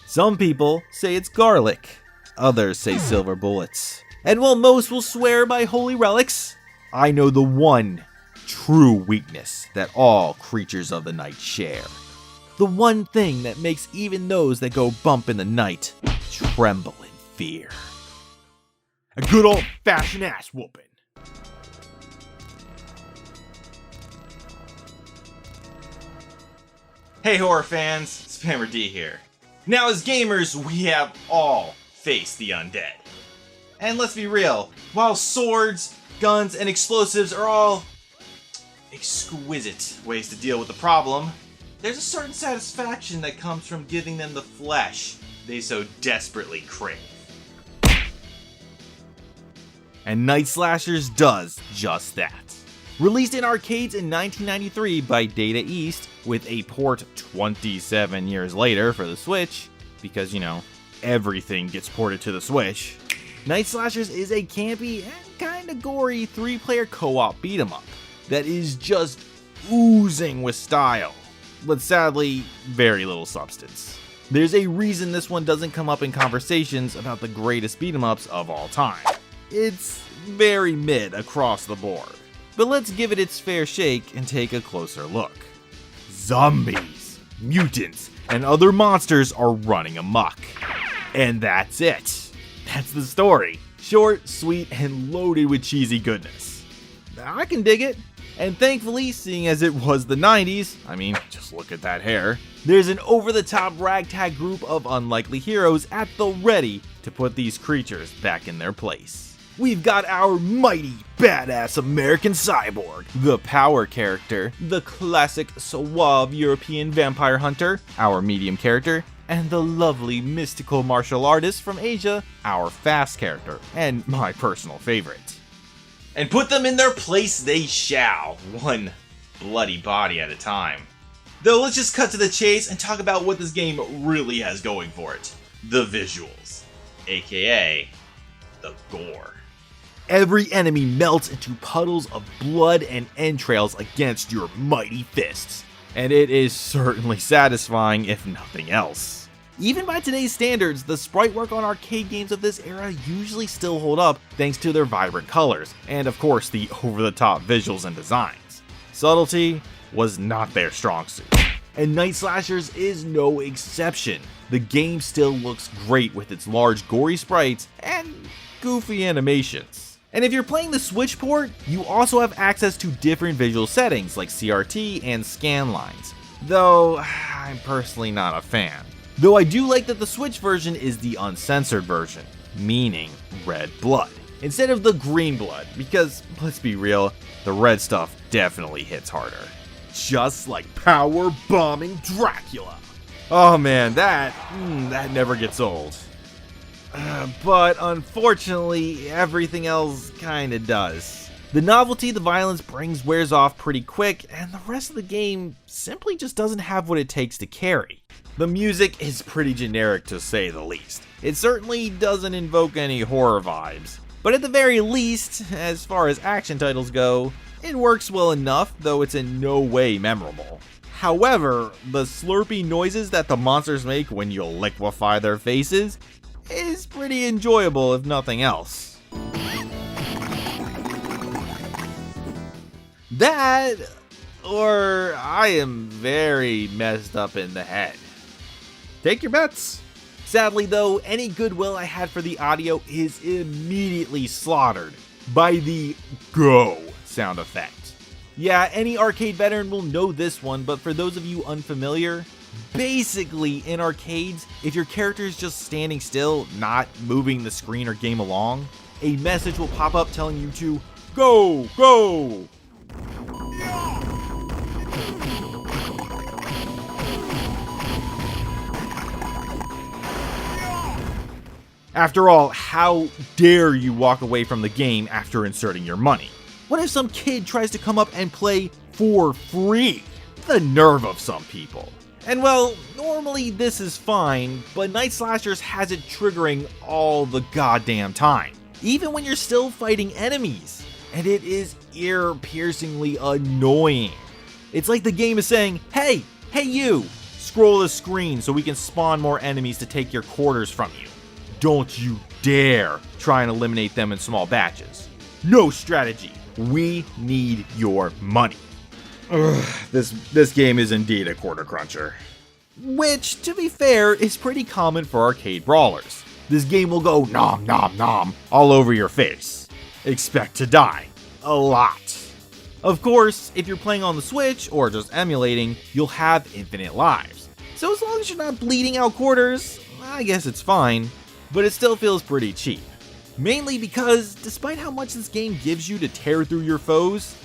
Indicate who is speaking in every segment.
Speaker 1: Some people say it's garlic, others say silver bullets. And while most will swear by holy relics, I know the one true weakness that all creatures of the night share. The one thing that makes even those that go bump in the night tremble in fear. A good old-fashioned ass whooping.
Speaker 2: Hey horror fans, Spammer D here. Now as gamers, we have all faced the undead. And let's be real, while swords, guns, and explosives are all exquisite ways to deal with the problem, there's a certain satisfaction that comes from giving them the flesh they so desperately crave.
Speaker 1: And Night Slashers does just that. Released in arcades in 1993 by Data East, with a port 27 years later for the Switch, because, you know, everything gets ported to the Switch, Night Slashers is a campy and kinda gory 3-player co-op beat-em-up that is just oozing with style, but sadly, very little substance. There's a reason this one doesn't come up in conversations about the greatest beat-em-ups of all time. It's very mid across the board. But let's give it its fair shake and take a closer look. Zombies, mutants, and other monsters are running amok. And that's it. That's the story. Short, sweet, and loaded with cheesy goodness. I can dig it. And thankfully, seeing as it was the 90s, I mean, just look at that hair, there's an over-the-top ragtag group of unlikely heroes at the ready to put these creatures back in their place. We've got our mighty, badass American cyborg, the power character, the classic suave European vampire hunter, our medium character, and the lovely mystical martial artist from Asia, our fast character, and my personal favorite.
Speaker 2: And put them in their place they shall, one bloody body at a time. Though let's just cut to the chase and talk about what this game really has going for it. The visuals, aka the gore.
Speaker 1: Every enemy melts into puddles of blood and entrails against your mighty fists, and it is certainly satisfying if nothing else. Even by today's standards, the sprite work on arcade games of this era usually still hold up thanks to their vibrant colors, and of course the over-the-top visuals and designs. Subtlety was not their strong suit, and Night Slashers is no exception. The game still looks great with its large gory sprites and goofy animations. And if you're playing the Switch port, you also have access to different visual settings like CRT and scan lines, though I'm personally not a fan. Though I do like that the Switch version is the uncensored version, meaning red blood, instead of the green blood, because let's be real, the red stuff definitely hits harder. Just like power bombing Dracula. Oh man, that never gets old. But unfortunately, everything else kinda does. The novelty the violence brings wears off pretty quick, and the rest of the game simply just doesn't have what it takes to carry. The music is pretty generic to say the least. It certainly doesn't invoke any horror vibes, but at the very least, as far as action titles go, it works well enough, though it's in no way memorable. However, the slurpy noises that the monsters make when you liquefy their faces is pretty enjoyable if nothing else. That, or I am very messed up in the head. Take your bets. Sadly though, any goodwill I had for the audio is immediately slaughtered by the go sound effect. Yeah, any arcade veteran will know this one, but for those of you unfamiliar, basically in arcades, if your character is just standing still, not moving the screen or game along, a message will pop up telling you to go, go! After all, how dare you walk away from the game after inserting your money? What if some kid tries to come up and play for free? The nerve of some people. And well, normally this is fine, but Night Slashers has it triggering all the goddamn time, even when you're still fighting enemies, and it is ear-piercingly annoying. It's like the game is saying, hey you, Scroll the screen so we can spawn more enemies to take your quarters from you. Don't you dare try and eliminate them in small batches. No strategy. We need your money. Ugh, this game is indeed a quarter cruncher. Which, to be fair, is pretty common for arcade brawlers. This game will go nom nom nom all over your face. Expect to die. A lot. Of course, if you're playing on the Switch or just emulating, you'll have infinite lives. So as long as you're not bleeding out quarters, I guess it's fine, but it still feels pretty cheap. Mainly because, despite how much this game gives you to tear through your foes,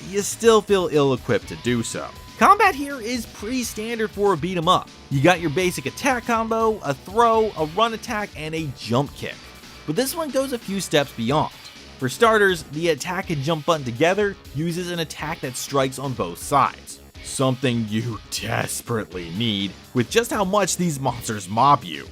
Speaker 1: you still feel ill-equipped to do so. Combat here is pretty standard for a beat 'em up. You got your basic attack combo, a throw, a run attack, and a jump kick. But this one goes a few steps beyond. For starters, the attack and jump button together uses an attack that strikes on both sides. Something you desperately need with just how much these monsters mob you.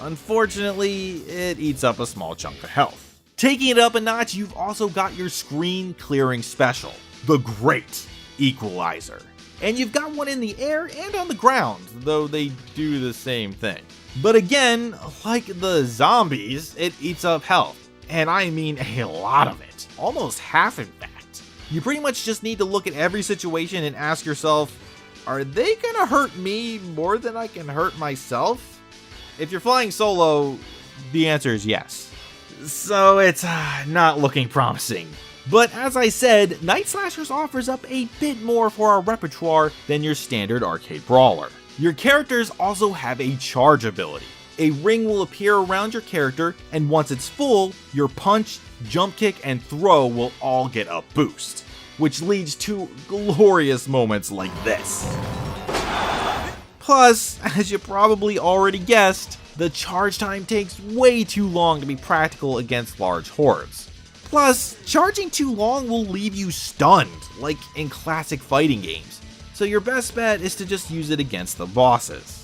Speaker 1: Unfortunately, it eats up a small chunk of health. Taking it up a notch, you've also got your screen clearing special, the Great Equalizer. And you've got one in the air and on the ground, though they do the same thing. But again, like the zombies, it eats up health. And I mean a lot of it. Almost half, in fact. You pretty much just need to look at every situation and ask yourself, are they gonna hurt me more than I can hurt myself? If you're flying solo, the answer is yes. So it's not looking promising. But as I said, Night Slashers offers up a bit more for our repertoire than your standard arcade brawler. Your characters also have a charge ability. A ring will appear around your character, and once it's full, your punch, jump kick, and throw will all get a boost, which leads to glorious moments like this. Plus, as you probably already guessed, the charge time takes way too long to be practical against large hordes. Plus, charging too long will leave you stunned, like in classic fighting games, so your best bet is to just use it against the bosses.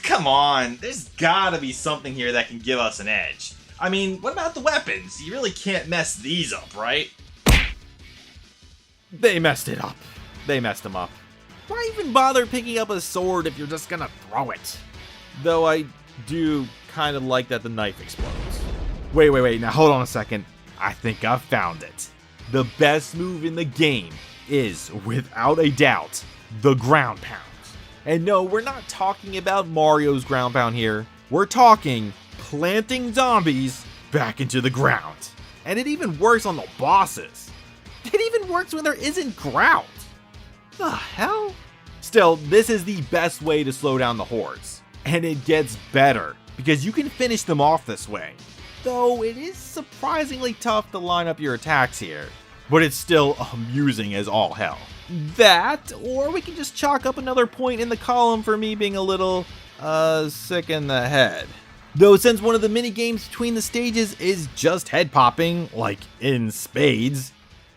Speaker 2: Come on, there's gotta be something here that can give us an edge. I mean, what about the weapons? You really can't mess these up, right?
Speaker 1: They messed it up. They messed them up. Why even bother picking up a sword if you're just gonna throw it? Though I do kind of like that the knife explodes. Wait, now hold on a second. I think I've found it. The best move in the game is, without a doubt, the ground pound. And no, we're not talking about Mario's ground pound here. We're talking planting zombies back into the ground. And it even works on the bosses. It even works when there isn't ground. The hell? Still, this is the best way to slow down the hordes. And it gets better, because you can finish them off this way. Though it is surprisingly tough to line up your attacks here. But it's still amusing as all hell. That, or we can just chalk up another point in the column for me being a little, sick in the head. Though since one of the mini games between the stages is just head popping, like in spades,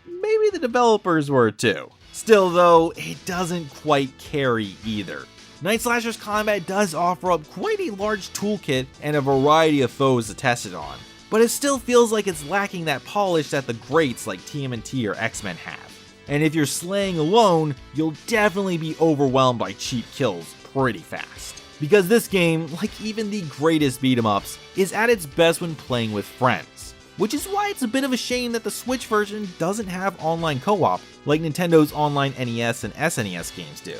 Speaker 1: maybe the developers were too. Still though, it doesn't quite carry either. Night Slashers Combat does offer up quite a large toolkit and a variety of foes to test it on, but it still feels like it's lacking that polish that the greats like TMNT or X-Men have. And if you're slaying alone, you'll definitely be overwhelmed by cheap kills pretty fast. Because this game, like even the greatest beat 'em ups, is at its best when playing with friends. Which is why it's a bit of a shame that the Switch version doesn't have online co-op like Nintendo's online NES and SNES games do.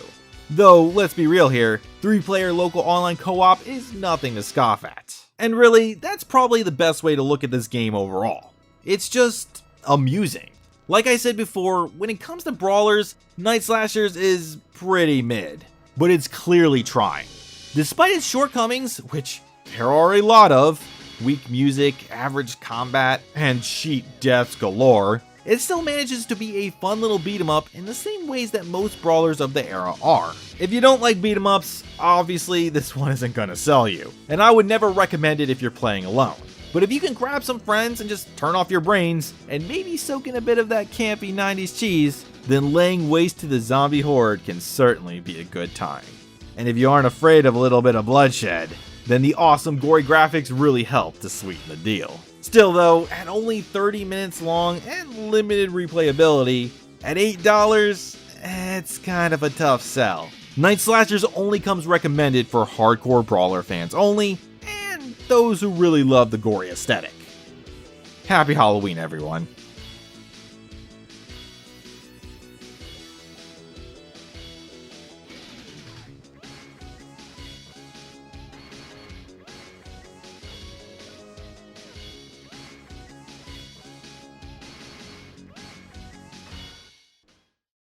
Speaker 1: Though, let's be real here, 3-player local online co-op is nothing to scoff at. And really, that's probably the best way to look at this game overall. It's just amusing. Like I said before, when it comes to brawlers, Night Slashers is pretty mid, but it's clearly trying. Despite its shortcomings, which there are a lot of, weak music, average combat, and cheat deaths galore, it still manages to be a fun little beat 'em up in the same ways that most brawlers of the era are. If you don't like beat 'em ups, obviously this one isn't gonna sell you, and I would never recommend it if you're playing alone. But if you can grab some friends and just turn off your brains, and maybe soak in a bit of that campy 90s cheese, then laying waste to the zombie horde can certainly be a good time. And if you aren't afraid of a little bit of bloodshed, then the awesome gory graphics really help to sweeten the deal. Still though, at only 30 minutes long and limited replayability, at $8, it's kind of a tough sell. Night Slashers only comes recommended for hardcore brawler fans only, and those who really love the gory aesthetic. Happy Halloween, everyone.